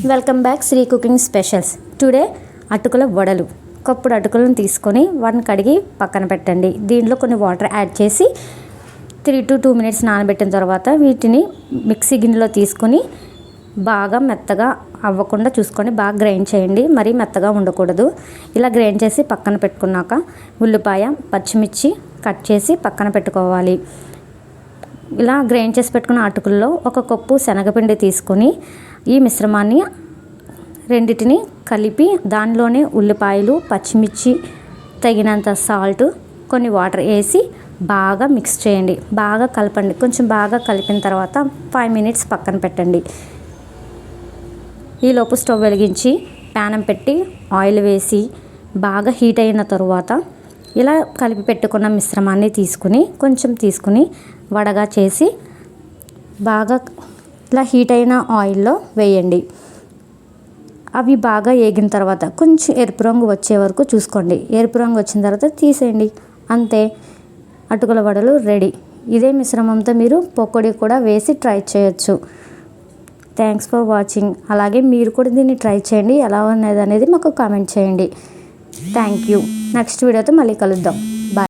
Welcome back Sri cooking specials. Today అటుకుల వడలు. కప్పుడు అటుకులను తీసుకొని వాటిని కడిగి పక్కన పెట్టండి. దీంట్లో కొన్ని వాటర్ యాడ్ చేసి 3 to 2 minutes నానబెట్టిన తర్వాత వీటిని మిక్సీ గిన్నెలో తీసుకొని బాగా మెత్తగా అవ్వకుండా చూసుకొని బాగా గ్రైండ్ చేయండి. మరీ మెత్తగా ఉండకూడదు. ఇలా గ్రైండ్ చేసి పక్కన పెట్టుకున్నాక ఉల్లిపాయ, పచ్చిమిర్చి కట్ చేసి పక్కన పెట్టుకోవాలి. ఇలా గ్రైండ్ చేసి పెట్టుకున్న అటుకుల్లో 1 కప్పు శనగపిండి తీసుకొని ఈ మిశ్రమాన్ని రెండిటిని కలిపి దానిలోనే ఉల్లిపాయలు, పచ్చిమిర్చి, తగినంత సాల్ట్, కొన్ని వాటర్ వేసి బాగా మిక్స్ చేయండి. బాగా కలపండి. కొంచెం బాగా కలిపిన తర్వాత 5 minutes పక్కన పెట్టండి. ఈలోపు స్టవ్ వెలిగించి ప్యానం పెట్టి ఆయిల్ వేసి బాగా హీట్ అయిన తర్వాత ఇలా కలిపి పెట్టుకున్న మిశ్రమాన్ని తీసుకుని వడగా చేసి బాగా ఇలా హీట్ అయిన ఆయిల్లో వేయండి. అవి బాగా వేగిన తర్వాత కొంచెం ఎరుపు రంగు వచ్చే వరకు చూసుకోండి. ఎరుపు రంగు వచ్చిన తర్వాత తీసేయండి. అంతే, అటుకుల వడలు రెడీ. ఇదే మిశ్రమంతో మీరు పకోడీ కూడా వేసి ట్రై చేయొచ్చు. Thanks for watching. అలాగే మీరు కూడా దీన్ని ట్రై చేయండి. ఎలా ఉన్నది అనేది మాకు కామెంట్ చేయండి. Thank you. నెక్స్ట్ వీడియోతో మళ్ళీ కలుద్దాం.